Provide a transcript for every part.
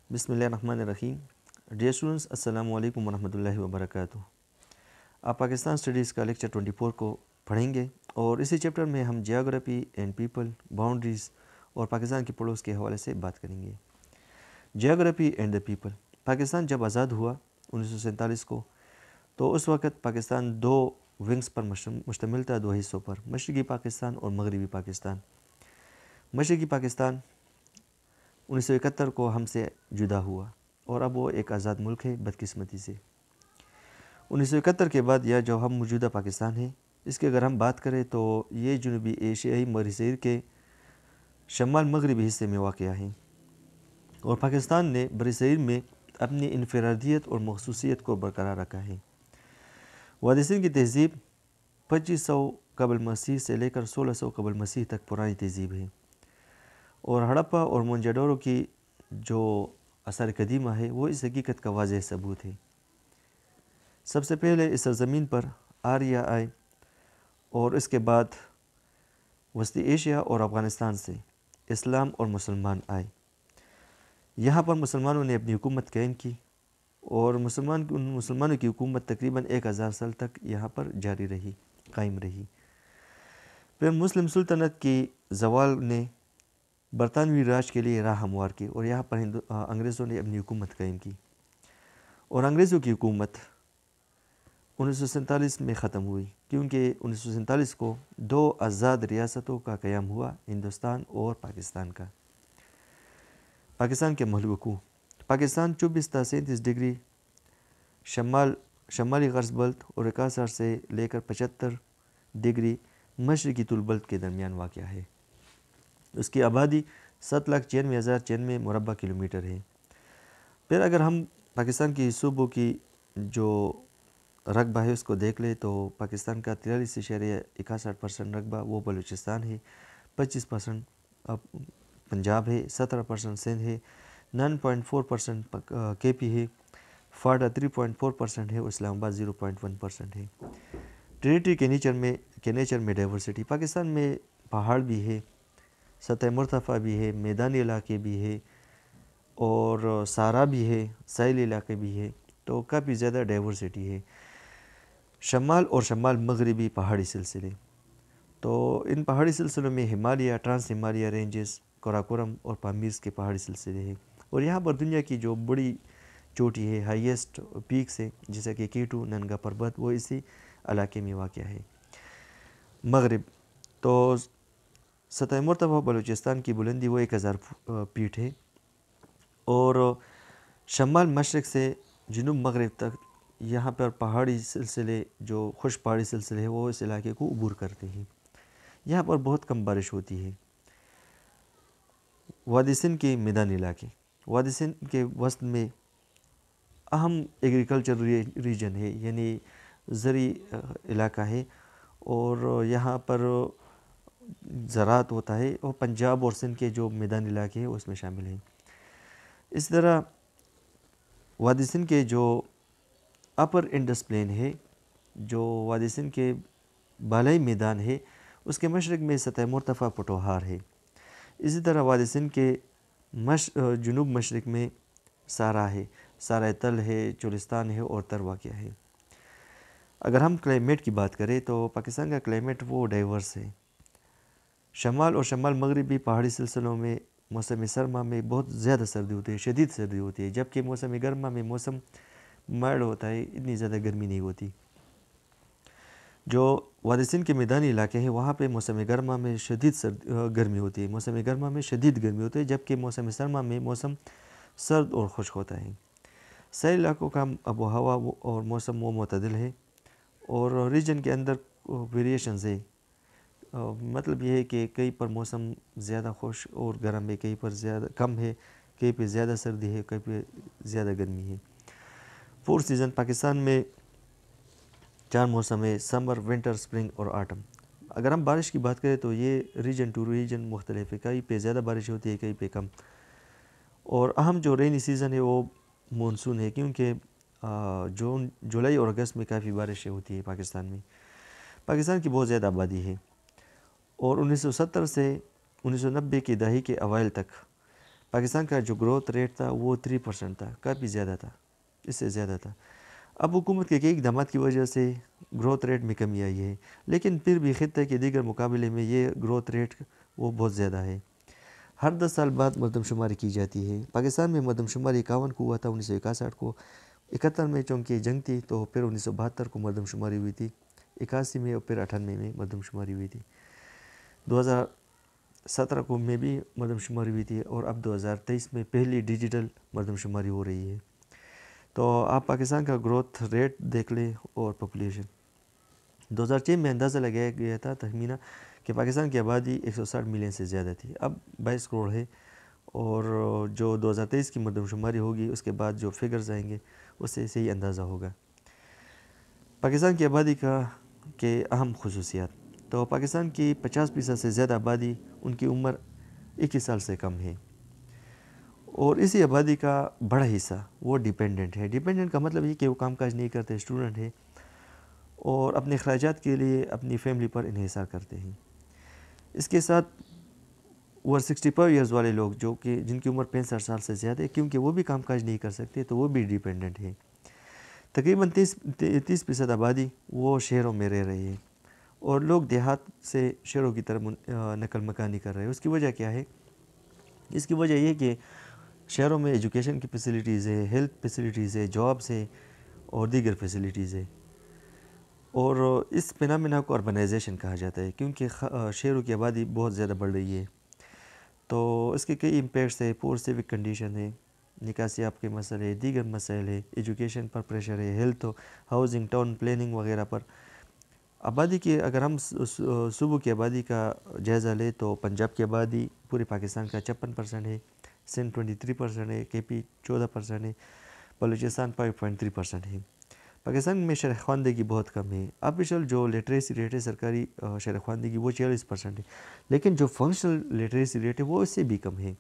بسم اللہ الرحمن الرحیم. ڈیئر اسٹوڈنٹس، السلام علیکم ورحمۃ اللہ وبرکاتہ. آپ پاکستان اسٹڈیز کا لیکچر 24 کو پڑھیں گے اور اسی چیپٹر میں ہم جیوگرافی اینڈ پیپل، باؤنڈریز اور پاکستان کے پڑوس کے حوالے سے بات کریں گے. Geography and the people. Pakistan جب آزاد ہوا 1947 کو، تو اس وقت پاکستان دو ونگز پر مشتمل تھا، دو حصوں پر، مشرقی پاکستان اور مغربی پاکستان. مشرقی پاکستان 1971 کو ہم سے جدا ہوا اور اب وہ ایک آزاد ملک ہے بدقسمتی سے. 1971 کے بعد یا جو ہم موجودہ پاکستان ہیں، اس کی اگر ہم بات کریں تو یہ جنوبی ایشیائی برصغیر کے شمال مغربی حصے میں واقع ہے اور پاکستان نے برصغیر میں اپنی انفرادیت اور مخصوصیت کو برقرار رکھا ہے. وادی سندھ کی تہذیب 2500 قبل مسیح سے لے کر 1600 قبل مسیح تک پرانی تہذیب ہے اور ہڑپا اور مونجاڈورو کی جو آثار قدیمہ ہے وہ اس حقیقت کا واضح ثبوت ہے. سب سے پہلے اس سرزمین پر آریہ آئے اور اس کے بعد وسطی ایشیا اور افغانستان سے اسلام اور مسلمان آئے. یہاں پر مسلمانوں نے اپنی حکومت قائم کی اور مسلمانوں کی حکومت تقریباً 1000 سال تک یہاں پر جاری رہی، قائم رہی. پھر مسلم سلطنت کی زوال نے برطانوی راج کے لیے راہ ہموار کی اور یہاں پر انگریزوں نے اپنی حکومت قائم کی اور انگریزوں کی حکومت 1947 میں ختم ہوئی، کیونکہ 1947 کو دو آزاد ریاستوں کا قیام ہوا، ہندوستان اور پاکستان کا. پاکستان کے محلوق پاکستان 24 تا 37 ڈگری شمالی قرض بلد اور 61 سے لے کر 75 ڈگری مشرقی طول بلد کے درمیان واقع ہے. اس کی آبادی 7,96,094 مربع کلومیٹر ہے. پھر اگر ہم پاکستان کی صوبوں کی جو رقبہ ہے اس کو دیکھ لیں تو پاکستان کا 43.61% رقبہ وہ بلوچستان ہے، 25% پنجاب ہے، 17% سندھ ہے، 9.4% کے پی ہے، فاڈا 3.4% ہے اور اسلام آباد 0.1% ہے. ٹیریٹری کے نیچر میں ڈائیورسٹی. پاکستان میں پہاڑ بھی ہے، سطح مرتفع بھی ہے، میدانی علاقے بھی ہے اور صحرا بھی ہے، ساحلی علاقے بھی ہے، تو کافی زیادہ ڈائیورسٹی ہے. شمال اور شمال مغربی پہاڑی سلسلے. تو ان پہاڑی سلسلوں میں ہمالیہ، ٹرانس ہمالیہ رینجز، قراقرم اور پامیرس کے پہاڑی سلسلے ہیں اور یہاں پر دنیا کی جو بڑی چوٹی ہے، ہائیسٹ پیکس ہے، جیسا کہ کیٹو ننگا پربت، وہ اسی علاقے میں واقع ہے. مغرب. تو سطح مرتفع بلوچستان کی بلندی وہ 1000 فیٹ ہے اور شمال مشرق سے جنوب مغرب تک یہاں پر پہاڑی سلسلے، جو خشک پہاڑی سلسلے ہیں، وہ اس علاقے کو عبور کرتے ہیں. یہاں پر بہت کم بارش ہوتی ہے. وادی سندھ کے میدانی علاقے. وادی سندھ کے وسط میں اہم ایگریکلچر ریجن ہے، یعنی زرعی علاقہ ہے اور یہاں پر زراعت ہوتا ہے اور پنجاب اور سندھ کے جو میدانی علاقے ہیں اس میں شامل ہیں. اس طرح وادی سندھ کے جو اپر انڈس پلین ہے، جو وادی سندھ کے بالائی میدان ہے، اس کے مشرق میں سطح مرتفع پٹوہار ہے. اسی طرح وادی سندھ کے جنوب مشرق میں صحرا ہے، صحرائے تل ہے، چولستان ہے اور تر واقع ہے. اگر ہم کلائمیٹ کی بات کریں تو پاکستان کا کلائمیٹ وہ ڈائیورس ہے. شمال اور شمال مغربی پہاڑی سلسلوں میں موسم سرما میں بہت زیادہ سردی ہوتی ہے، شدید سردی ہوتی ہے، جبکہ موسم گرما میں موسم مائلڈ ہوتا ہے، اتنی زیادہ گرمی نہیں ہوتی. جو وادی سندھ کے میدانی علاقے ہیں وہاں پہ موسم گرما میں شدید گرمی ہوتی ہے، موسم گرما میں شدید گرمی ہوتی ہے، جبکہ موسم سرما میں موسم سرد اور خشک ہوتا ہے. ساحلی علاقوں کا آب و ہوا اور موسم وہ معتدل ہے اور ریجن کے اندر ویریشنز ہے. مطلب یہ ہے کہ کہیں پر موسم زیادہ خشک اور گرم ہے، کہیں پر زیادہ کم ہے، کہیں پہ زیادہ سردی ہے، کہیں پہ زیادہ گرمی ہے. 4 سیزن. پاکستان میں 4 موسم ہے: سمر، ونٹر، سپرنگ اور آٹم. اگر ہم بارش کی بات کریں تو یہ ریجن ٹو ریجن مختلف ہے، کہیں پہ زیادہ بارش ہوتی ہے، کہیں پہ کم. اور اہم جو رینی سیزن ہے وہ مونسون ہے، کیونکہ جون، جولائی اور اگست میں کافی بارشیں ہوتی ہے پاکستان میں. پاکستان کی بہت زیادہ آبادی ہے اور 1970 سے 1990 کی دہائی کے اوائل تک پاکستان کا جو گروتھ ریٹ تھا وہ 3% تھا، کافی زیادہ تھا، اس سے زیادہ تھا۔ اب حکومت کے کئی اقدامات کی وجہ سے گروتھ ریٹ میں کمی آئی ہے، لیکن پھر بھی خطے کے دیگر مقابلے میں یہ گروتھ ریٹ وہ بہت زیادہ ہے۔ ہر 10 سال بعد مردم شماری کی جاتی ہے۔ پاکستان میں مردم شماری 51 کو ہوا تھا 1961 کو، 71 میں چونکہ جنگ تھی تو پھر 1972 کو مردم شماری ہوئی تھی، 81 میں اور پھر 98 میں مردم شماری ہوئی تھی، 2017 کو میں بھی مردم شماری ہوئی تھی، اور اب 2023 میں پہلی ڈیجیٹل مردم شماری ہو رہی ہے۔ تو آپ پاکستان کا گروتھ ریٹ دیکھ لیں اور پاپولیشن۔ 2006 میں اندازہ لگایا گیا تھا تخمینہ کہ پاکستان کی آبادی 160 ملین سے زیادہ تھی، اب 22 کروڑ ہے، اور جو 2023 کی مردم شماری ہوگی اس کے بعد جو فگرز آئیں گے اس سے صحیح اندازہ ہوگا۔ پاکستان کی آبادی کے اہم خصوصیات۔ تو پاکستان کی 50% سے زیادہ آبادی ان کی عمر 21 سال سے کم ہے، اور اسی آبادی کا بڑا حصہ وہ ڈیپینڈنٹ ہے۔ ڈیپینڈنٹ کا مطلب یہ کہ وہ کام کاج نہیں کرتے، اسٹوڈنٹ ہے، اور اپنے اخراجات کے لیے اپنی فیملی پر انحصار کرتے ہیں۔ اس کے ساتھ اوور 65 ایئرز والے لوگ جو کہ جن کی عمر 65 سال سے زیادہ ہے، کیونکہ وہ بھی کام کاج نہیں کر سکتے تو وہ بھی ڈیپینڈنٹ ہے۔ تقریباً 30% آبادی وہ شہروں میں رہ رہی ہے، اور لوگ دیہات سے شہروں کی طرف نقل مکانی کر رہے ہیں۔ اس کی وجہ کیا ہے؟ اس کی وجہ یہ کہ شہروں میں ایجوکیشن کی فیسلٹیز ہے، ہیلتھ فیسلٹیز ہے، جابس ہے اور دیگر فیسلٹیز ہے، اور اس فینامنا کو اربنائزیشن کہا جاتا ہے، کیونکہ شہروں کی آبادی بہت زیادہ بڑھ رہی ہے۔ تو اس کے کئی امپیکٹس ہے، پور سیوک کنڈیشن ہے، نکاسیاب کے مسئلے، دیگر مسائل ہے، ایجوکیشن پر پریشر ہے، ہیلتھ، ہاؤسنگ، ٹاؤن پلاننگ وغیرہ پر۔ آبادی کی اگر ہم صوبوں کی آبادی کا جائزہ لیں تو پنجاب کی آبادی پورے پاکستان کا 56% ہے، سندھ 23% ہے، کے پی 14% ہے، بلوچستان 5.3% ہے۔ پاکستان میں شرح خواندگی بہت کم ہے۔ آفیشل جو لٹریسی ریٹ ہے سرکاری شرح خواندگی وہ 40% ہے، لیکن جو فنکشنل لٹریسی ریٹ ہے وہ اس سے بھی کم ہے۔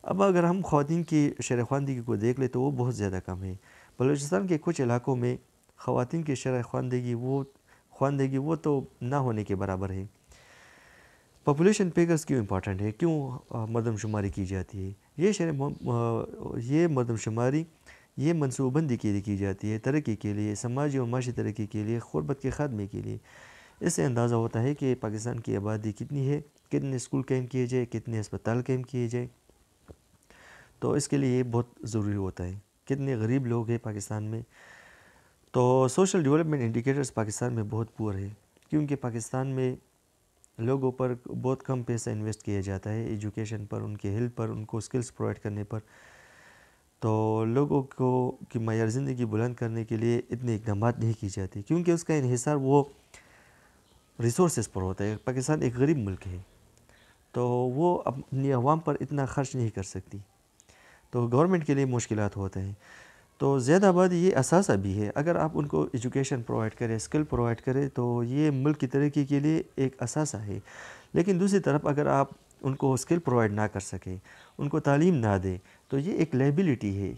اب اگر ہم خواتین کی شرح خواندگی کو دیکھ لیں تو وہ بہت زیادہ کم ہے۔ بلوچستان کے کچھ علاقوں میں خواتین کی شرح خواندگی وہ تو نہ ہونے کے برابر ہے۔ پاپولیشن فگرز کیوں امپورٹنٹ ہے، کیوں مردم شماری کی جاتی ہے؟ یہ مردم شماری یہ منصوبہ بندی کے لیے کی جاتی ہے، ترقی کے لیے، سماجی اور معاشی ترقی کے لیے، غربت کے خاتمے کے لیے۔ اس سے اندازہ ہوتا ہے کہ پاکستان کی آبادی کتنی ہے، کتنے اسکول قائم کیے جائے، کتنے اسپتال قائم کیے جائے، تو اس کے لیے یہ بہت ضروری ہوتا ہے۔ کتنے غریب لوگ ہیں پاکستان میں۔ تو سوشل ڈیولپمنٹ انڈیکیٹرز پاکستان میں بہت پور ہے، کیونکہ پاکستان میں لوگوں پر بہت کم پیسہ انویسٹ کیا جاتا ہے، ایجوکیشن پر، ان کے ہیلتھ پر، ان کو سکلز پرووائڈ کرنے پر۔ تو لوگوں کی معیار زندگی بلند کرنے کے لیے اتنے اقدامات نہیں کی جاتی، کیونکہ اس کا انحصار وہ ریسورسز پر ہوتا ہے۔ پاکستان ایک غریب ملک ہے، تو وہ اپنی عوام پر اتنا خرچ نہیں کر سکتی، تو گورنمنٹ کے لیے مشکلات ہوتے ہیں۔ تو زیادہ آبادی یہ اثاثہ بھی ہے، اگر آپ ان کو ایجوکیشن پرووائڈ کریں، اسکل پرووائڈ کریں تو یہ ملک کی ترقی کے لیے ایک اثاثہ ہے۔ لیکن دوسری طرف اگر آپ ان کو اسکل پرووائڈ نہ کر سکیں، ان کو تعلیم نہ دیں، تو یہ ایک لائبلٹی ہے،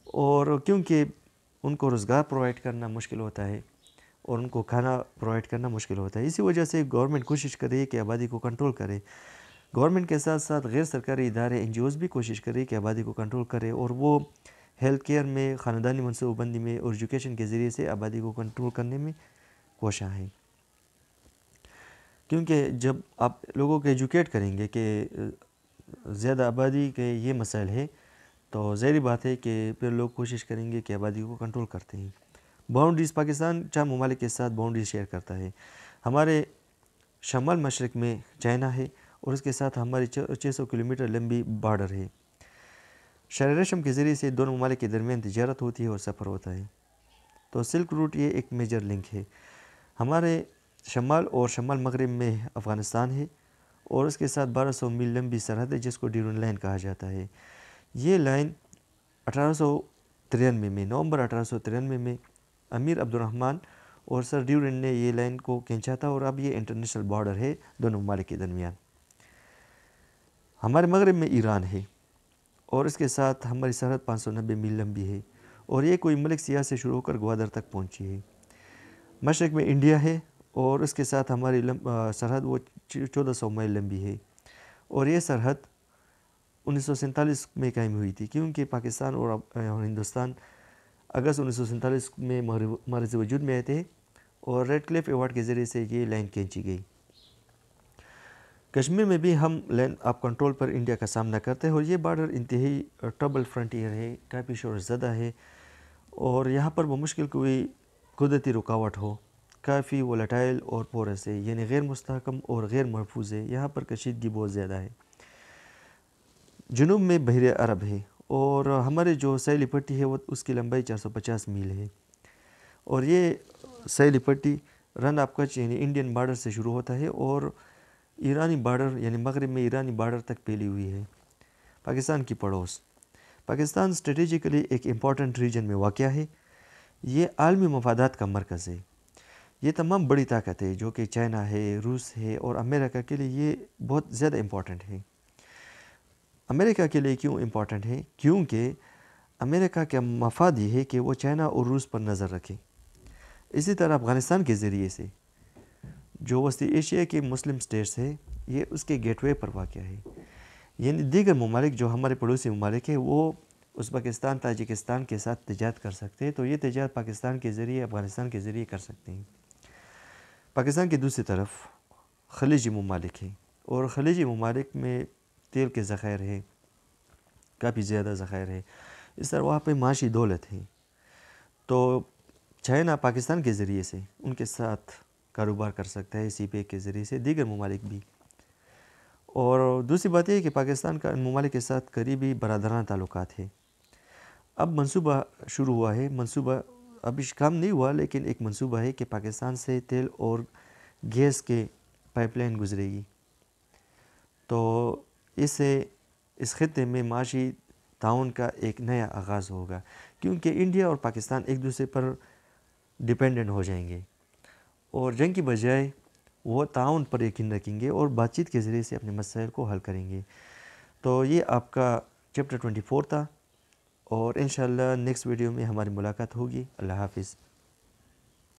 اور کیونکہ ان کو روزگار پرووائڈ کرنا مشکل ہوتا ہے اور ان کو کھانا پرووائڈ کرنا مشکل ہوتا ہے۔ اسی وجہ سے گورنمنٹ کوشش کرے کہ آبادی کو کنٹرول کرے۔ گورنمنٹ کے ساتھ ساتھ غیر سرکاری ادارے این جی اوز بھی کوشش کرے کہ آبادی کو کنٹرول کرے، اور وہ ہیلتھ کیئر میں، خاندانی منصوبہ بندی میں اور ایجوکیشن کے ذریعے سے آبادی کو کنٹرول کرنے میں کوشاں ہیں۔ کیونکہ جب آپ لوگوں کو ایجوکیٹ کریں گے کہ زیادہ آبادی کے یہ مسائل ہے، تو ظاہری بات ہے کہ پھر لوگ کوشش کریں گے کہ آبادی کو کنٹرول کرتے ہیں۔ باؤنڈریز، پاکستان 4 ممالک کے ساتھ باؤنڈریز شیئر کرتا ہے۔ ہمارے شمال مشرق میں چائنا ہے، اور اس کے ساتھ ہماری 600 کلومیٹر لمبی بارڈر ہے۔ شہر ریشم کے ذریعے سے دونوں ممالک کے درمیان تجارت ہوتی ہے اور سفر ہوتا ہے۔ تو سلک روٹ یہ ایک میجر لنک ہے۔ ہمارے شمال اور شمال مغرب میں افغانستان ہے، اور اس کے ساتھ 1200 میل لمبی سرحد ہے جس کو ڈیورنڈ لائن کہا جاتا ہے۔ یہ لائن 1893 میں، نومبر 1893 میں امیر عبدالرحمن اور سر ڈیورنڈ نے یہ لائن کو کھینچا تھا، اور اب یہ انٹرنیشنل بارڈر ہے دونوں ممالک کے درمیان۔ ہمارے مغرب میں ایران ہے، اور اس کے ساتھ ہماری سرحد 590 میل لمبی ہے، اور یہ کوئی ملک سیاہ سے شروع ہو کر گوادر تک پہنچی ہے۔ مشرق میں انڈیا ہے، اور اس کے ساتھ ہماری سرحد وہ 1400 میل لمبی ہے، اور یہ سرحد 1947 میں قائم ہوئی تھی، کیونکہ پاکستان اور ہندوستان اگست 1947 میں معرض وجود میں آئے تھے اور ریڈ کلف ایوارڈ کے ذریعے سے یہ لائن کھینچی گئی۔ کشمیر میں بھی ہم line of control per India کا سامنا کرتے ہیں اور یہ بارڈر انتہائی ٹربل فرنٹیئر ہے، کافی شور زدہ ہے اور یہاں پر بمشکل کوئی قدرتی رکاوٹ ہو، کافی وولٹائل اور پورس ہے، یعنی غیر مستحکم اور غیر محفوظ ہے، یہاں پر کشیدگی بہت زیادہ ہے۔ جنوب میں بحیرہ عرب ہے اور ہمارے جو ساحلی پٹی ہے وہ اس کی لمبائی 450 میل ہے اور یہ ساحلی پٹی رن آف کچھ یعنی انڈین بارڈر سے شروع ہوتا ہے اور ایرانی بارڈر یعنی مغرب میں ایرانی بارڈر تک پھیلی ہوئی ہے۔ پاکستان کی پڑوس، پاکستان اسٹریٹجیکلی ایک امپورٹنٹ ریجن میں واقع ہے، یہ عالمی مفادات کا مرکز ہے، یہ تمام بڑی طاقت ہے جو کہ چائنا ہے، روس ہے اور امریکہ کے لیے یہ بہت زیادہ امپورٹنٹ ہے۔ امریکہ کے لیے کیوں امپورٹنٹ ہے؟ کیونکہ امریکہ کا مفاد یہ ہے کہ وہ چائنا اور روس پر نظر رکھے۔ اسی طرح افغانستان کے ذریعے سے جو وسطی ایشیا کے مسلم سٹیٹس ہے یہ اس کے گیٹ وے پر واقع ہے، یعنی دیگر ممالک جو ہمارے پڑوسی ممالک ہیں وہ ازبکستان، تاجکستان کے ساتھ تجارت کر سکتے ہیں، تو یہ تجارت پاکستان کے ذریعے، افغانستان کے ذریعے کر سکتے ہیں۔ پاکستان کی دوسری طرف خلیجی ممالک ہیں اور خلیجی ممالک میں تیل کے ذخائر ہیں، کافی زیادہ ذخائر ہے، اس طرح وہاں پہ معاشی دولت ہے، تو چائنا پاکستان کے ذریعے سے ان کے ساتھ کاروبار کر سکتا ہے، سی پی کے ذریعے سے، دیگر ممالک بھی۔ اور دوسری بات یہ ہے کہ پاکستان کا ان ممالک کے ساتھ قریبی برادرانہ تعلقات ہیں۔ اب منصوبہ شروع ہوا ہے، منصوبہ ابھی کام نہیں ہوا لیکن ایک منصوبہ ہے کہ پاکستان سے تیل اور گیس کے پائپ لائن گزرے گی، تو اس سے اس خطے میں معاشی تعاون کا ایک نیا آغاز ہوگا، کیونکہ انڈیا اور پاکستان ایک دوسرے پر ڈیپینڈنٹ ہو جائیں گے اور جنگ کی بجائے وہ تعاون پر یقین رکھیں گے اور بات چیت کے ذریعے سے اپنے مسائل کو حل کریں گے۔ تو یہ آپ کا چیپٹر 24 تھا اور انشاءاللہ نیکسٹ ویڈیو میں ہماری ملاقات ہوگی۔ اللہ حافظ۔